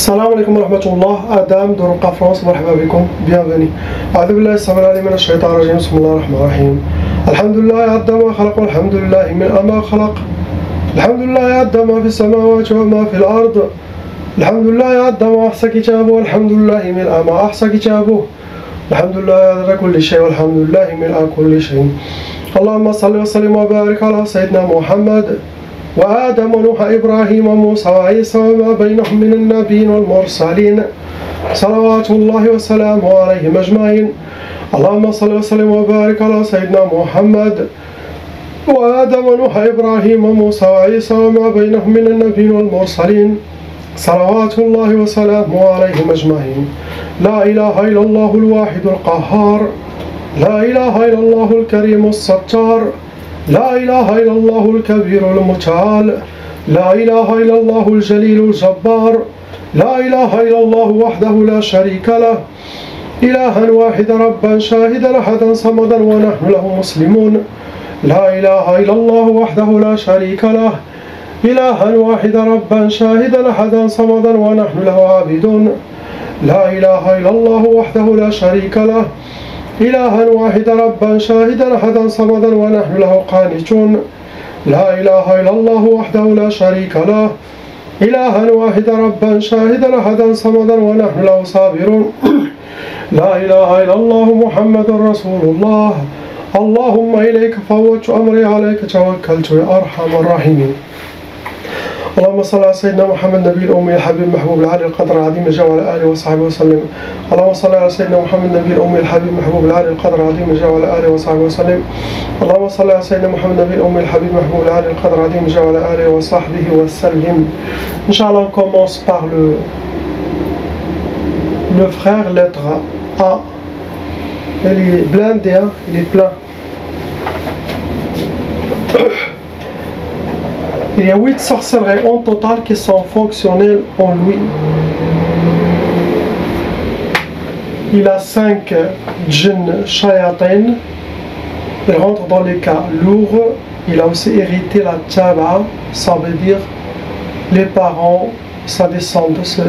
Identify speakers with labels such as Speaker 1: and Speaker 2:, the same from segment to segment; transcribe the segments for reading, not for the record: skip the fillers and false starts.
Speaker 1: السلام عليكم ورحمة الله. آدم درقة فرنسا، مرحبا بكم، bienvenue. أعوذ بالله السميع العليم من الشيطان الرجيم. بسم الله الرحمن الرحيم. الحمد لله عد ما خلق، والحمد لله ملء ما خلق. الحمد لله عد ما في السماوات وما في الأرض. الحمد لله عد ما أحصى كتابه، والحمد لله ملء ما أحصى كتابه. الحمد لله عدد كل شيء، والحمد لله ملء كل شيء. اللهم صل وسلم وبارك على سيدنا محمد وآدم ونوح إبراهيم وموسى وعيسى وما بينهم من النبيين والمرسلين صلوات الله وسلامه عليهم أجمعين. اللهم صل وسلم وبارك على سيدنا محمد وآدم ونوح إبراهيم وموسى وعيسى وما بينهم من النبيين والمرسلين صلوات الله وسلامه عليهم أجمعين. لا إله إلا الله الواحد القهار، لا إله إلا الله الكريم الستار، لا إله إلا الله الكبير المتعال، لا إله إلا الله الجليل الجبار، لا إله إلا الله وحده لا شريك له، إلها واحدا ربا شاهدا أحدا صمدا ونحن له مسلمون. لا إله إلا الله وحده لا شريك له، إلها واحدا ربا شاهدا أحدا صمدا ونحن له عابدون. لا إله إلا الله وحده لا شريك له، إلها واحدا ربا شاهدا أحدا صمدا ونحن له قانتون. لا إله إلا الله وحده لا شريك له، إلها واحدا ربا شاهدا أحدا صمدا ونحن له صابرون. لا إله إلا الله محمد رسول الله. اللهم إليك فوضت أمري، عليك توكلت يا أرحم الراحمين. اللهم صل على سيدنا محمد نبي الأمي الحبيب المحبوب العالي القدر العظيم الجاه وعلى آله وصحبه وسلم. اللهم صل على سيدنا محمد نبي الأمي الحبيب المحبوب العالي القدر العظيم الجاه وعلى آله وصحبه وسلم. اللهم صل على سيدنا محمد نبي الأمي الحبيب المحبوب العالي القدر العظيم الجاه وعلى آله وصحبه وسلم. Inch'Allah, on commence par le frère lettre A. Il est blindé, hein? Il est plein. Il y a 8 sorcelleries en total qui sont fonctionnelles en lui. Il a 5 djinns shayatin. Il rentre dans les cas lourds. Il a aussi hérité la tchaba. Ça veut dire les parents, sa descendance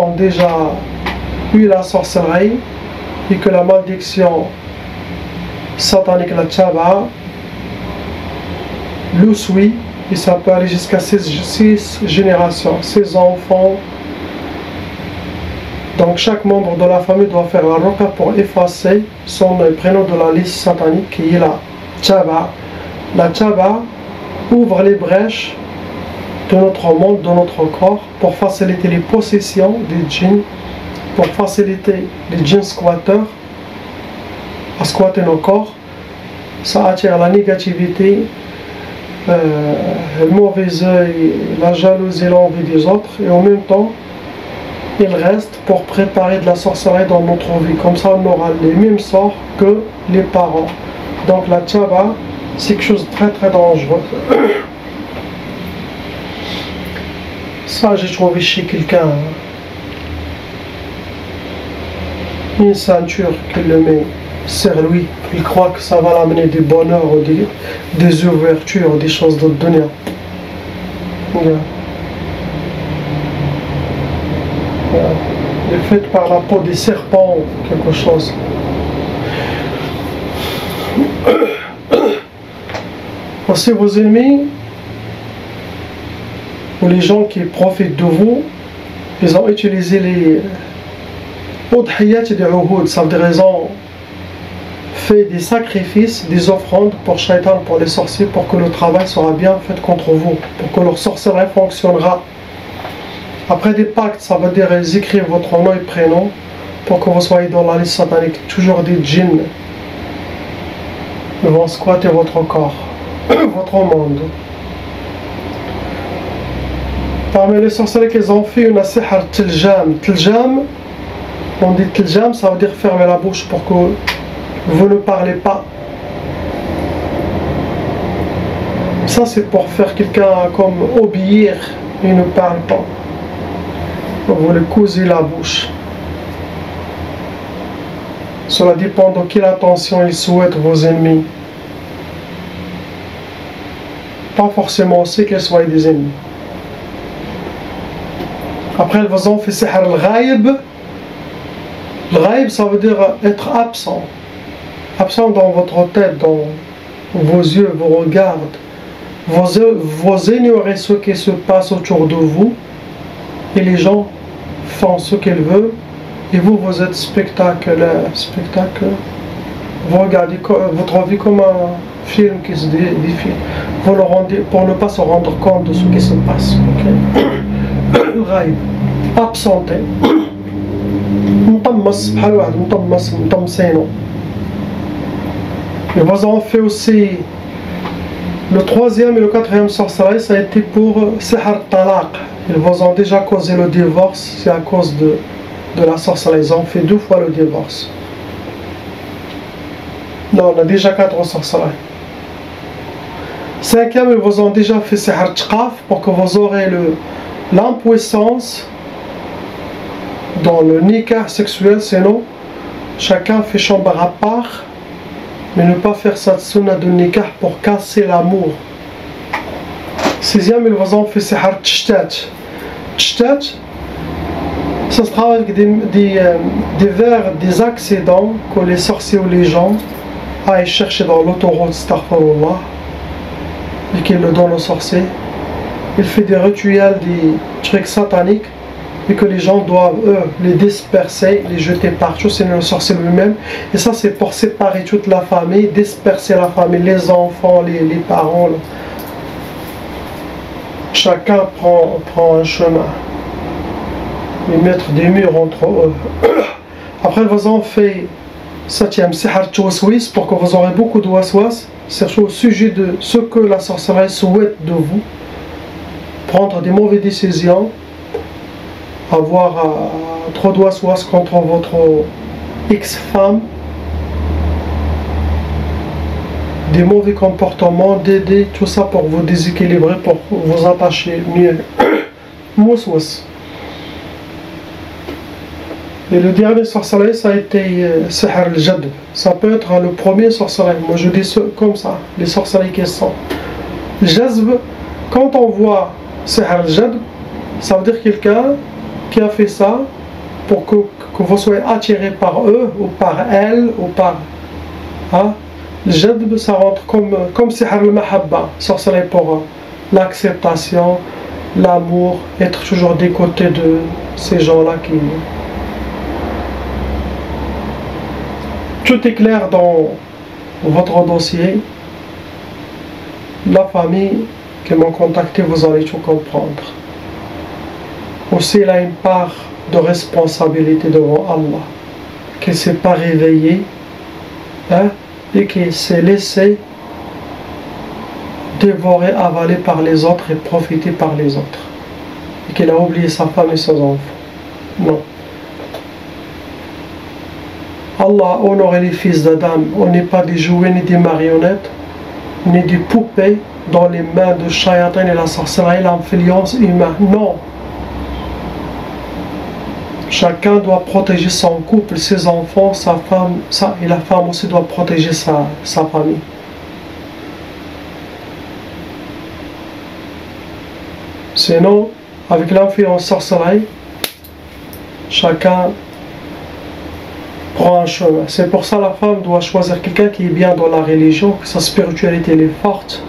Speaker 1: ont déjà eu la sorcellerie et que la malédiction satanique, la tchaba, le suit, et ça peut aller jusqu'à 6 générations, 6 enfants. Donc chaque membre de la famille doit faire un roka pour effacer son prénom de la liste satanique qui est la tchaba. La tchaba ouvre les brèches de notre monde, de notre corps, pour faciliter les possessions des djinns, pour faciliter les djinns squatteurs à squatter nos corps. Ça attire la négativité, le mauvais œil, la jalousie, l'envie des autres, et en même temps il reste pour préparer de la sorcellerie dans notre vie. Comme ça on aura les mêmes sorts que les parents. Donc la tchaba, c'est quelque chose de très très dangereux. Ça, j'ai trouvé chez quelqu'un une ceinture qu'il le met sur lui. Il croit que ça va l'amener du bonheur ou des ouvertures, des choses de dunya. Il est fait par la peau des serpents ou quelque chose. Aussi vos ennemis ou les gens qui profitent de vous, ils ont utilisé les udhiyat et des uhud, ça veut dire ils ont fait des sacrifices, des offrandes pour Shaitan, pour les sorciers, pour que le travail sera bien fait contre vous, pour que leur sorcellerie fonctionnera. Après des pactes, ça veut dire ils écrivent votre nom et prénom pour que vous soyez dans la liste satanique. Toujours des djinns vont squatter votre corps, votre monde. Parmi les sorcelleries qu'ils ont fait, une sihr tiljam. Tiljam, on dit tiljam, ça veut dire fermer la bouche pour que vous ne parlez pas. Ça c'est pour faire quelqu'un comme obéir et ne parle pas. Vous lui cousez la bouche. Cela dépend de quelle attention ils souhaitent vos ennemis. Pas forcément aussi qu'ils soient des ennemis. Après, le voisin fait sihr al-ghaib. Le ghaib, ça veut dire être absent. Absent dans votre tête, dans vos yeux, vos regards. Vous ignorez ce qui se passe autour de vous. Et les gens font ce qu'ils veulent. Et vous êtes spectacle. Vous regardez votre vie comme un film qui se défile. Vous le rendez, pour ne pas se rendre compte de ce qui se passe. Okay? Ghaib. Absenté. Le voisin fait aussi le troisième et le quatrième sorcellerie, ça a été pour Sihr Talaq. Ils vous ont déjà causé le divorce, c'est à cause de la sorcellerie. Ils ont fait 2 fois le divorce. Non, on a déjà 4 sorcelleries. Cinquième, ils vous ont déjà fait Sihr Tchqaf pour que vous aurez l'impuissance dans le nikah sexuel, sinon chacun fait chambre à part, mais ne pas faire cette sunna de nikah pour casser l'amour. Sixième, ils vous ont fait Sihr Tchtat. Tchtat, ça se travaille avec des accidents que les sorciers ou les gens aillent chercher dans l'autoroute, astaghfirullah, et qu'ils le donnent aux sorciers. Il fait des rituels, des trucs sataniques, et que les gens doivent, eux, les disperser, les jeter partout, c'est le sorcier lui-même. Et ça, c'est pour séparer toute la famille, disperser la famille, les enfants, les parents. Là. Chacun prend un chemin. Et mettre des murs entre eux. Après, vous en fait 7e, Sihr Tawaswis, pour que vous aurez beaucoup de waswas, surtout au sujet de ce que la sorcellerie souhaite de vous. Prendre des mauvaises décisions, avoir trop de waswas contre votre ex-femme, des mauvais comportements, d'aider, tout ça pour vous déséquilibrer, pour vous attacher mieux. Waswas. Et le dernier sorcellerie, ça a été Sihr al-Jadb. Ça peut être le premier sorcellerie. Moi je dis comme ça, les sorcelleries qui sont. Jazb, quand on voit Sihr al-Jadb, ça veut dire quelqu'un qui a fait ça pour que vous soyez attiré par eux ou par elle ou par... Hein? Le Jadb, ça rentre comme Sihr al-Mahabba, sorcellerie pour l'acceptation, l'amour, être toujours des côtés de ces gens-là qui... Tout est clair dans votre dossier. La famille qui m'ont contacté, vous allez tout comprendre. Aussi, il a une part de responsabilité devant Allah, qui ne s'est pas réveillé, hein, et qui s'est laissé dévorer, avaler par les autres et profiter par les autres. Et qu'il a oublié sa femme et ses enfants. Non. Allah a honoré les fils d'Adam. On n'est pas des jouets, ni des marionnettes, ni des poupées dans les mains de Shayatin et la sorcellerie, l'influence humaine. Non. Chacun doit protéger son couple, ses enfants, sa femme, et la femme aussi doit protéger sa famille. Sinon, avec l'influence sorcellerie, chacun prend un chemin. C'est pour ça que la femme doit choisir quelqu'un qui est bien dans la religion, que sa spiritualité est forte,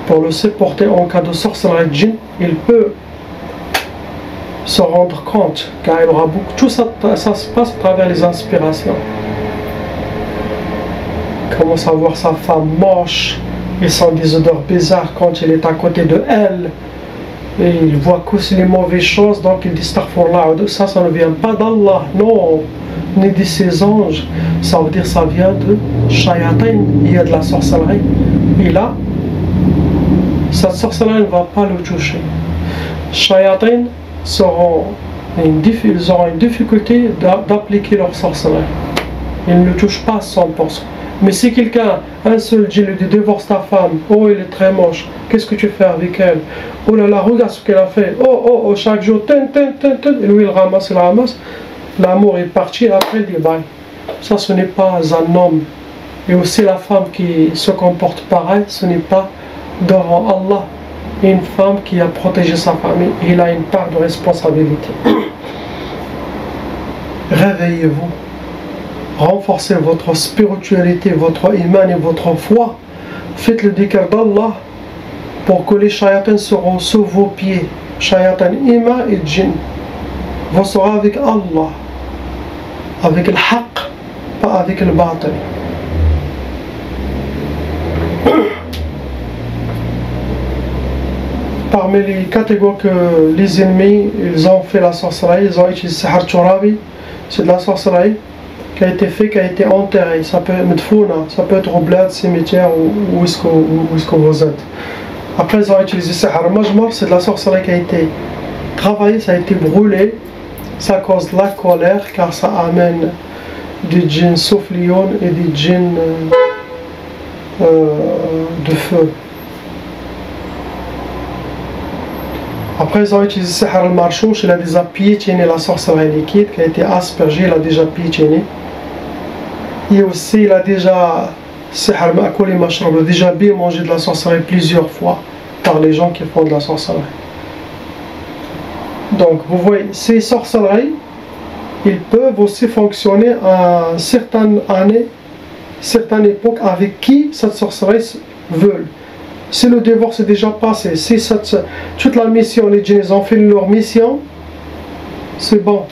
Speaker 1: pour le supporter en cas de sorcellerie de djinn. Il peut se rendre compte, car il aura beaucoup. Tout ça, ça se passe à travers les inspirations. Il commence à voir sa femme moche, il sent des odeurs bizarres quand il est à côté de elle, et il voit que c'est les mauvaises choses, donc il dit astaghfirullah. Ça ne vient pas d'Allah, non, ni de ses anges. Ça veut dire ça vient de Shayatin. Il y a de la sorcellerie, et là cette sorcellerie ne va pas le toucher. Shayatin ils auront une difficulté d'appliquer leur sorcellerie. Ils ne le touchent pas à 100%. Mais si quelqu'un, un seul djinn lui dit divorce ta femme, oh il est très moche, qu'est-ce que tu fais avec elle? Oh là là, regarde ce qu'elle a fait, oh, chaque jour, et lui il ramasse, l'amour est parti, après il dit bye. Ça, ce n'est pas un homme. Et aussi la femme qui se comporte pareil, ce n'est pas devant Allah. et une femme qui a protégé sa famille. Il a une part de responsabilité. Réveillez-vous. Renforcez votre spiritualité, votre iman et votre foi. Faites le dhikr d'Allah pour que les shayatans seront sous vos pieds. Shayatan ima et djinn. Vous serez avec Allah, avec le haqq, pas avec le batil. Parmi les catégories que les ennemis ils ont fait la sorcellerie, ils ont utilisé Sahar Turabi, c'est de la sorcellerie qui a été fait, qui a été enterré. Ça peut être ça peut être au bled, cimetière, où est-ce que vous êtes. Après ils ont utilisé Sahar Majmar, c'est de la sorcellerie qui a été travaillée, ça a été brûlé. Ça cause de la colère car ça amène des djinns soufflions et des djinns de feu. Après ils ont utilisé Sahar al-Marchouch, il a déjà piétiné la sorcellerie liquide qui a été aspergée, il a déjà piétiné. Et aussi il a déjà Sahar al-Ma'koul et Mashroub, il a déjà bien mangé de la sorcellerie plusieurs fois par les gens qui font de la sorcellerie. Donc vous voyez, ces sorcelleries, ils peuvent aussi fonctionner à certaines années, certaines époques avec qui cette sorcellerie veut. Si le divorce est déjà passé, si toute la mission, les djinns ont fait leur mission, c'est bon.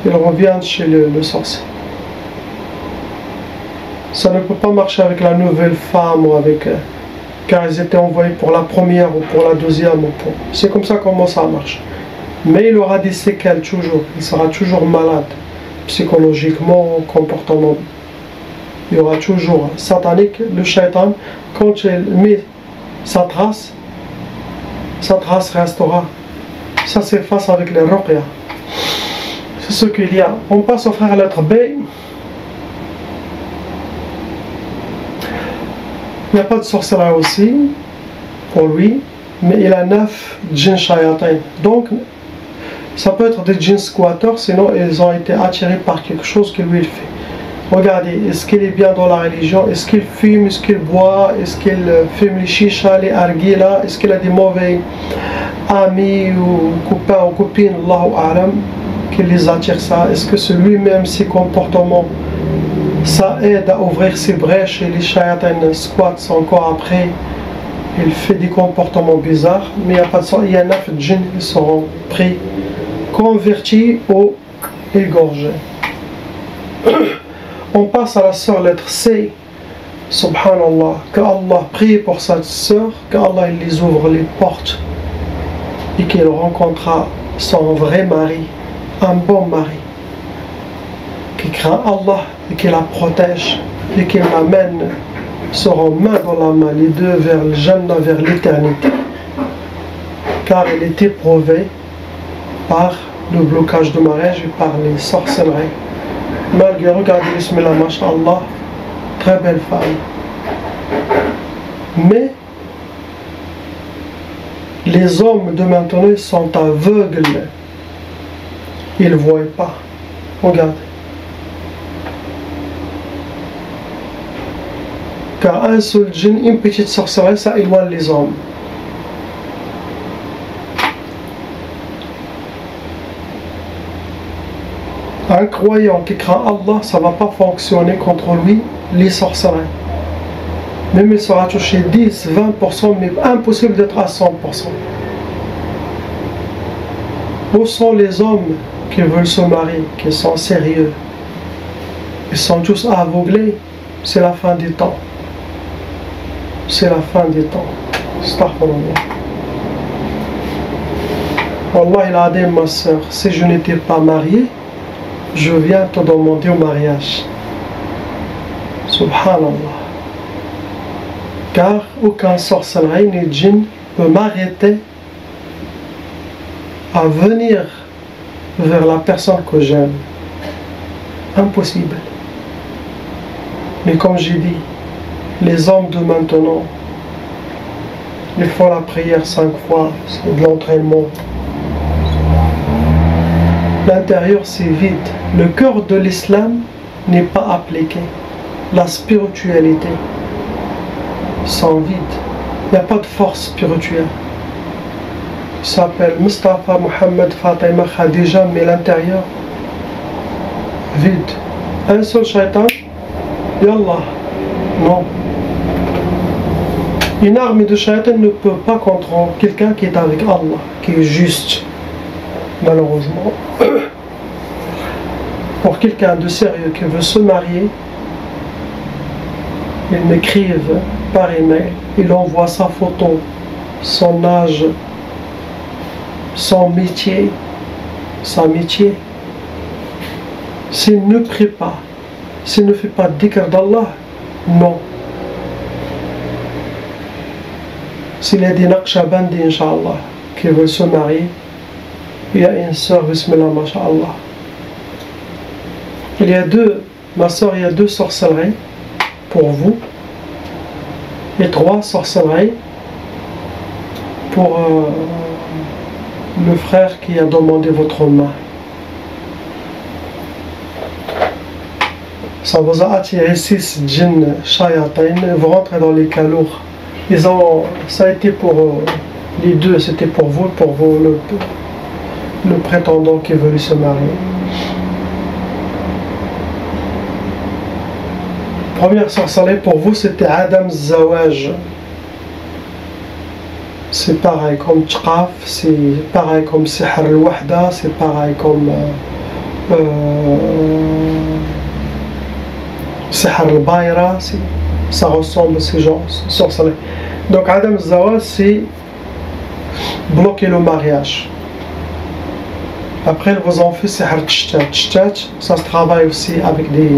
Speaker 1: Ils reviennent chez le sorcier. Ça ne peut pas marcher avec la nouvelle femme ou avec... car ils étaient envoyés pour la première ou pour la deuxième. C'est comme ça comment ça marche. Mais il aura des séquelles toujours. Il sera toujours malade, psychologiquement, comportement. Il y aura toujours satanique, le shaitan, quand il met sa trace restera. Ça s'efface avec les ruqya. C'est ce qu'il y a. On passe au frère lettre B. Il n'y a pas de sorcellerie aussi, pour lui, mais il a 9 djinns shayatin. Donc, ça peut être des djinns squatteurs, sinon ils ont été attirés par quelque chose que lui il fait. Regardez, est-ce qu'il est bien dans la religion? Est-ce qu'il fume? Est-ce qu'il boit? Est-ce qu'il fume les chichas, les argila? Est-ce qu'il a des mauvais amis ou copains ou copines, Allahu A'lam, qui les attire ça? Est-ce que lui-même, ses comportements, ça aide à ouvrir ses brèches et les shayatans squattent encore après? Il fait des comportements bizarres, mais il n'y a pas de sens. Il y a 9 djinns qui seront pris, convertis ou égorgés. On passe à la sœur lettre C. Subhanallah, que Allah prie pour cette sœur, que Allah il les ouvre les portes et qu'elle rencontrera son vrai mari, un bon mari, qui craint Allah et qui la protège et qui l'amène seront main dans la main, les deux vers le Jannah, vers l'éternité, car elle est éprouvée par le blocage de mariage et par les sorcelleries. Malgré, regardez, bismillah, mashallah, très belle femme. Mais les hommes de maintenant sont aveugles. Ils ne voient pas. Regardez. Car un seul djinn, une petite sorcellerie, ça éloigne les hommes. Un croyant qui craint Allah, ça ne va pas fonctionner contre lui, les sorcelleries. Même il sera touché 10, 20%, mais impossible d'être à 100%. Où sont les hommes qui veulent se marier, qui sont sérieux? Ils sont tous aveuglés. C'est la fin des temps. C'est la fin des temps. Astaghfirullah. Wallah, il a dit, ma soeur, si je n'étais pas marié, je viens te demander au mariage. Subhanallah. Car aucun sorcellerie ni djinn peut m'arrêter à venir vers la personne que j'aime. Impossible. Mais comme j'ai dit, les hommes de maintenant, ils font la prière 5 fois, c'est de l'entraînement. L'intérieur c'est vide. Le cœur de l'islam n'est pas appliqué. La spiritualité sont vides. Il n'y a pas de force spirituelle. Il s'appelle Mustafa, Mohamed, Fatima, Khadija, mais l'intérieur, vide. Un seul shaitan, Yallah. Non. Une armée de shaitan ne peut pas contrôler quelqu'un qui est avec Allah, qui est juste. Malheureusement. Pour quelqu'un de sérieux qui veut se marier, il m'écrive par email, il envoie sa photo, son âge, son métier, sa métier. S'il ne prie pas, s'il ne fait pas de dhikr d'Allah, non. S'il y a des Naqshbandi, Inch'Allah, qui veulent se marier, il y a une sœur, Bismillah, Masha'Allah. Il y a ma sœur, il y a 2 sorcelleries pour vous, et 3 sorcelleries pour le frère qui a demandé votre main. Ça vous a attiré 6 djinns shayatin, vous rentrez dans les calours. Ça a été pour les 2, c'était pour vous, le prétendant qui veut se marier. Première sorcellerie pour vous, c'était Adam Zawaj. C'est pareil comme Tchqaf, c'est pareil comme Sihr al-Wahda, c'est pareil comme Sihr al-Bayra, ça ressemble à ces genres de sorcellerie. Donc Adam Zawaj, c'est bloquer le mariage. Après, ils vous ont fait Sihr Tchtat. Ça se travaille aussi avec des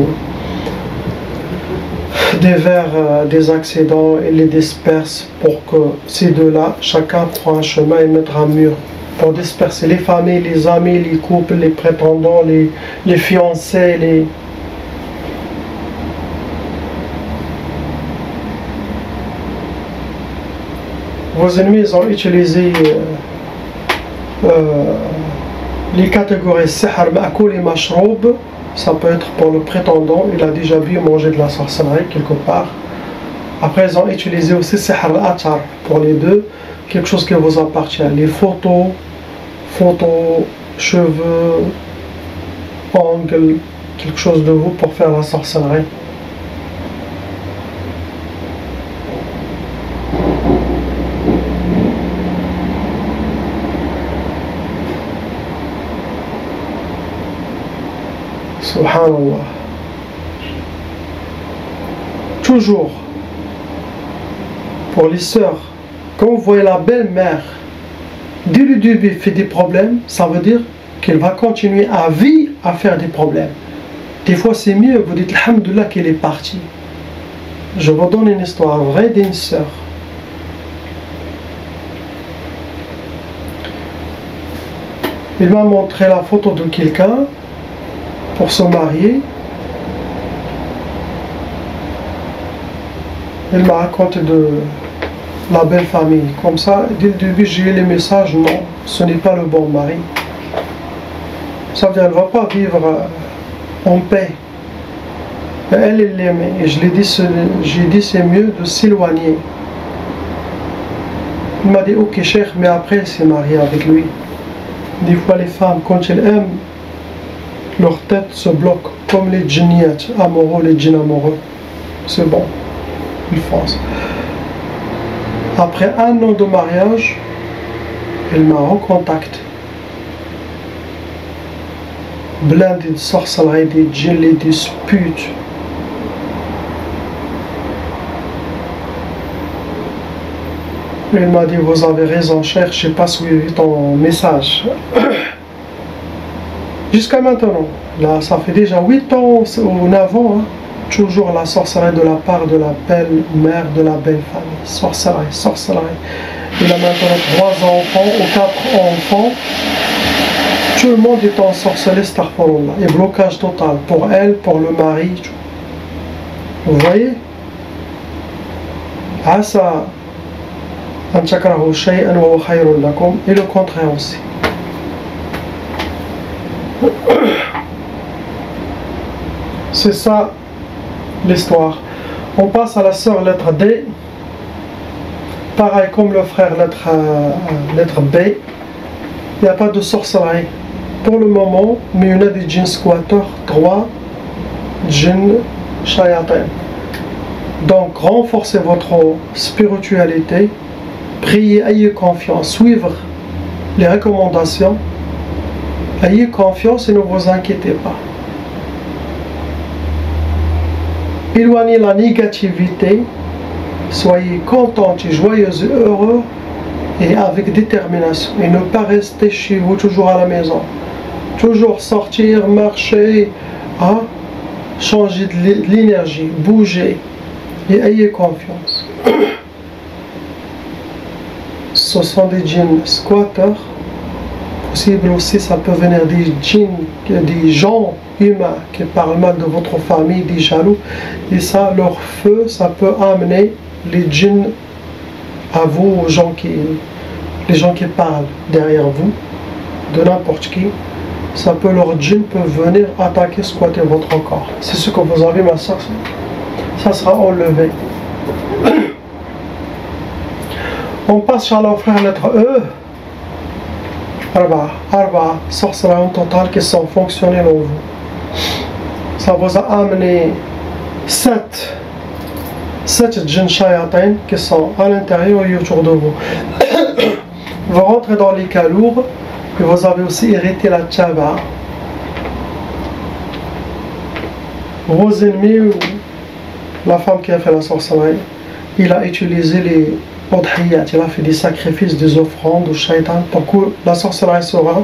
Speaker 1: vers, des accidents, et les disperse pour que ces deux-là, chacun prend un chemin et mettra un mur pour disperser les familles, les amis, les couples, les prétendants, les fiancés, Vos ennemis ont utilisé les catégories Sihr Ma'koul et Mashroub. Ça peut être pour le prétendant, il a déjà bu manger de la sorcellerie quelque part. Après, ils ont utilisé aussi Sihr al-Atar pour les deux, quelque chose qui vous appartient. Les photos, cheveux, ongles, quelque chose de vous pour faire la sorcellerie. Subhanallah. Toujours, pour les sœurs, quand vous voyez la belle-mère, dès le début fait des problèmes, ça veut dire qu'elle va continuer à vie à faire des problèmes. Des fois c'est mieux, vous dites alhamdoulilah qu'elle est partie. Je vous donne une histoire vraie d'une sœur. Il m'a montré la photo de quelqu'un pour se marier. Il m'a raconté de la belle famille. Comme ça, dès le début, j'ai eu les messages, non, ce n'est pas le bon mari. Ça veut dire qu'elle ne va pas vivre en paix. Elle l'aimait. Et j'ai dit c'est mieux de s'éloigner. Il m'a dit, ok cher, mais après, elle s'est mariée avec lui. Des fois, les femmes, quand elles aiment, leur tête se bloque, comme les djinniats amoureux, les djinns amoureux. C'est bon, ils foncent. Après 1 an de mariage, elle m'a recontacté. Blindé de sorcellerie, des djinns, des disputes. Elle m'a dit, vous avez raison cher, je n'ai pas suivi ton message. Jusqu'à maintenant, là, ça fait déjà 8 ans ou 9 ans, hein, toujours la sorcellerie de la part de la belle mère de la belle famille. Sorcellerie. Il a maintenant 3 enfants ou 4 enfants. Tout le monde est ensorcelé, astaghfirullah. Et blocage total pour elle, pour le mari. Vous voyez? Asa an takrahu shay'an wa huwa khayrun lakum, et le contraire aussi. C'est ça l'histoire. On passe à la sœur lettre D. pareil comme le frère lettre B, il n'y a pas de sorcellerie pour le moment, mais il y en a des djinns squatters, 3 djinns shayatin. Donc renforcez votre spiritualité, priez, ayez confiance, suivre les recommandations, ayez confiance et ne vous inquiétez pas. Éloignez la négativité, soyez contents et joyeux et heureux et avec détermination. Et ne pas rester chez vous toujours à la maison. Toujours sortir, marcher, hein, changer de l'énergie, bouger et ayez confiance. Ce sont des djinns squatters. Possible aussi, ça peut venir des djinns, des gens humains qui parlent mal de votre famille, des jaloux. Et ça, leur feu, ça peut amener les djinns à vous, les gens qui parlent derrière vous, de n'importe qui. Ça peut, leurs djinns peuvent venir attaquer, squatter votre corps. C'est ce que vous avez, ma soeur. Ça sera enlevé. On passe sur la frère lettre E. Arba sorcelleries en total qui sont fonctionnelles en vous. Ça vous a amené 7 djinns shayatin qui sont à l'intérieur et autour de vous. Vous rentrez dans les cas lourds et vous avez aussi hérité la tchaba. Vos ennemis ou la femme qui a fait la sorcellerie, il a utilisé les udhiyat, il a fait des sacrifices, des offrandes au shaitan pour que la sorcellerie sera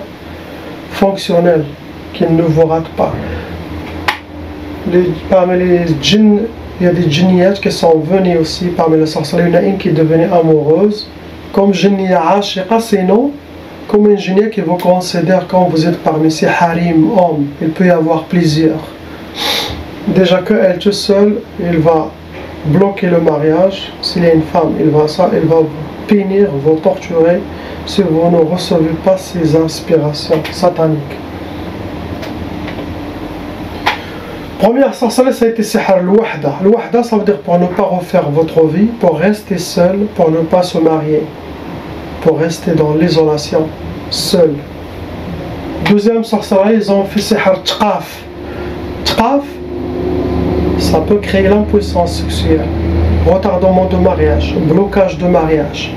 Speaker 1: fonctionnelle, qu'il ne vous rate pas. Parmi les djinns, il y a des djinniyyat qui sont venus aussi parmi les sorcelleries. Il y en a une qui est devenue amoureuse, comme djinniya ashiqa, sinon comme une djinniya qui vous considère quand vous êtes parmi ces harim, hommes. Il peut y avoir plusieurs. Déjà qu'elle toute seule, il va bloquer le mariage. S'il y a une femme, il va vous punir, vous torturer si vous ne recevez pas ces inspirations sataniques. Première sorcellerie, ça a été sihr al-wahda. Al-wahda, ça veut dire pour ne pas refaire votre vie, pour rester seul, pour ne pas se marier, pour rester dans l'isolation, seul. Deuxième sorcellerie, ils ont fait sihr al-tqaf. Tqaf, ça peut créer l'impuissance sexuelle, retardement de mariage, blocage de mariage.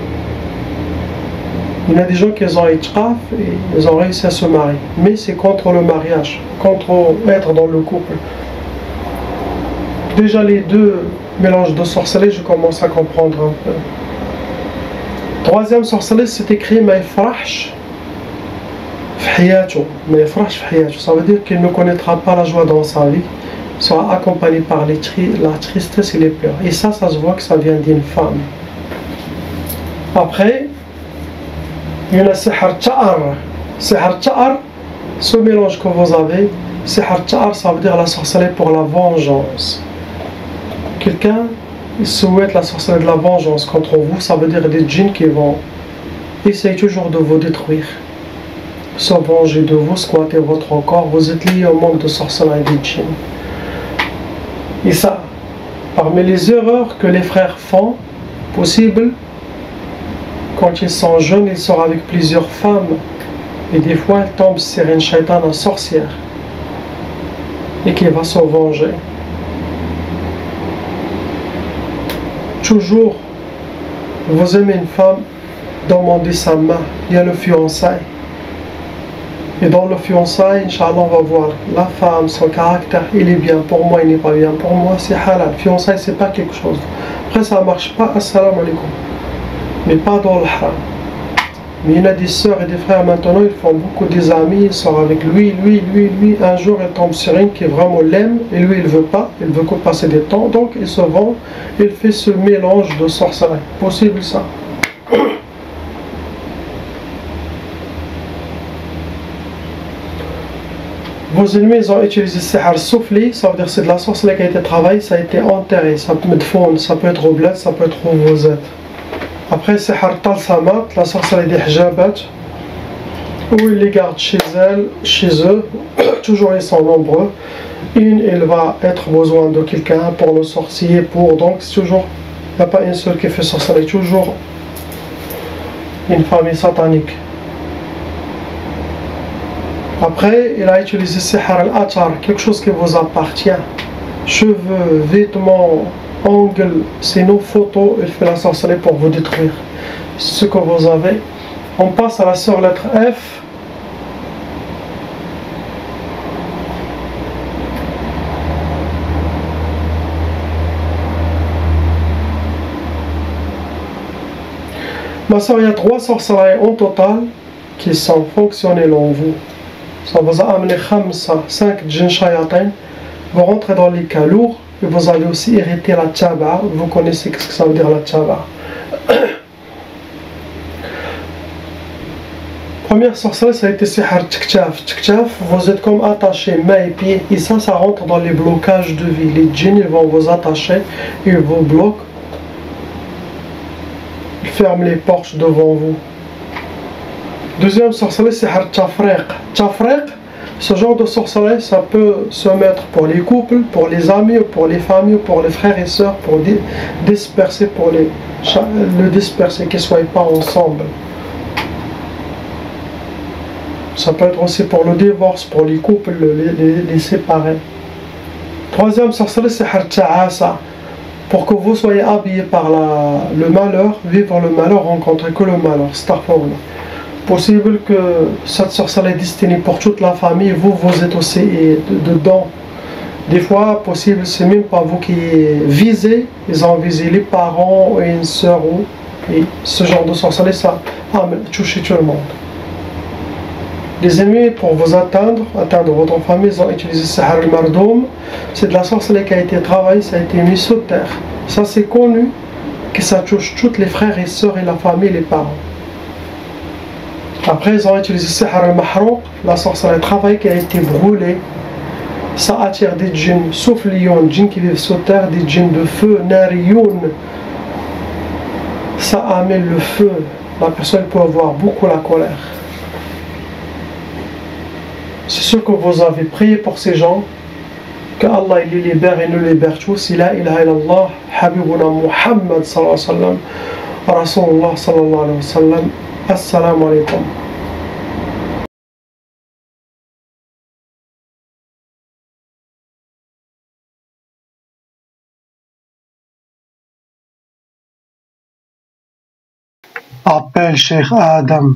Speaker 1: Il y a des gens qui ont eu tqaf et ils ont réussi à se marier, mais c'est contre le mariage, contre être dans le couple. Déjà les deux mélanges de sorcellerie, je commence à comprendre un peu. Troisième sorcellerie, c'est écrit ma yafrahsh fi hayatou. Ma yafrahsh fi hayatou, ça veut dire qu'il ne connaîtra pas la joie dans sa vie, sera accompagné par la tristesse et les pleurs. Et ça se voit que ça vient d'une femme. Après, il y en a sihr ta'ar. Sihr ta'ar, ce mélange que vous avez, sihr ta'ar, ça veut dire la sorcellerie pour la vengeance. Quelqu'un souhaite la sorcellerie de la vengeance contre vous, ça veut dire des djinns qui vont essayer toujours de vous détruire, se venger de vous, squatter votre corps. Vous êtes lié au monde de sorcellerie des djinns. Et ça, parmi les erreurs que les frères font, possible, quand ils sont jeunes, ils sortent avec plusieurs femmes. Et des fois, ils tombent sur une shaitan, une sorcière, et qui va se venger. Toujours, vous aimez une femme, demandez sa main. Il y a le fiançailles. Et dans le fiançailles, Inch'Allah, on va voir la femme, son caractère, il est bien pour moi, il n'est pas bien pour moi, c'est halal. Fiançailles, c'est pas quelque chose. Après, ça marche pas, assalamu alaikum. Mais pas dans le haram. Mais il y a des sœurs et des frères maintenant, ils font beaucoup des amis, ils sortent avec lui. Un jour, ils tombent sur une qui vraiment l'aime, et lui, il veut pas, il veut que passer des temps, donc il se vend, il fait ce mélange de sorcellerie. Possible ça. Vos ennemis, ils ont utilisé sihr soufli, ça veut dire c'est de la sorcellerie qui a été travaillée, ça a été enterré, ça peut être fond, ça peut être au bled, ça peut être où vous êtes. Après, sihr talsamat, la sorcellerie des hijabat, où ils les gardent chez eux, toujours ils sont nombreux. Une, il va être besoin de quelqu'un pour le sorcier, donc c'est toujours, il n'y a pas une seule qui fait sorcellerie, toujours une famille satanique. Après, il a utilisé Sihr al-Athar, quelque chose qui vous appartient. Cheveux, vêtements, ongles, c'est nos photos, il fait la sorcellerie pour vous détruire. Ce que vous avez. On passe à la sœur lettre F. Ma soeur, il y a 3 sorcelleries en total qui sont fonctionnelles en vous. Ça vous a amené 5 djinns shayatin. Vous rentrez dans les cas lourds et vous allez aussi hériter la tchaba. Vous connaissez ce que ça veut dire la tchaba. Première sorcellerie, ça a été Sihr Tchtaf. Tchtaf, vous êtes comme attaché mains et pieds. Et ça rentre dans les blocages de vie. Les djinns, ils vont vous attacher, ils vous bloquent. Ferme les portes devant vous. Deuxième sorcellerie, c'est Tchafriq. Tchafriq, ce genre de sorcellerie, ça peut se mettre pour les couples, pour les amis, pour les familles, pour les frères et sœurs, pour disperser, pour le disperser, qu'ils ne soient pas ensemble. Ça peut être aussi pour le divorce, pour les couples, les séparer. Troisième sorcellerie, c'est Ta'asa. Pour que vous soyez habillés par le malheur, vivre le malheur, rencontrer que le malheur. Astaghfirullah. Possible que cette sorcellerie est destinée pour toute la famille, vous êtes aussi dedans. Des fois, possible, c'est même pas vous qui visez, ils ont visé les parents et une soeur et ce genre de sorcellerie, ça a touché tout le monde. Les ennemis, pour vous atteindre votre famille, ils ont utilisé Sihr al-Mardoum. C'est de la sorcellerie qui a été travaillée, ça a été mis sous terre. Ça, c'est connu que ça touche tous les frères et sœurs et la famille, les parents. Après, ils ont utilisé Sihr al-Mahrouq, la sorcellerie travaillée qui a été brûlée. Ça attire des djinns, sauf les djinns qui vivent sous terre, des djinns de feu, nariyoun. Ça amène le feu. La personne peut avoir beaucoup la colère. C'est sûr que vous avez prié pour ces gens, que Allah les libère et nous libère tous. La ilaha illallah, Habibuna Muhammad sallallahu alayhi wa sallam, Rasulullah sallallahu alayhi wa sallam. Assalamu alaikum. Appelle Cheikh Adam.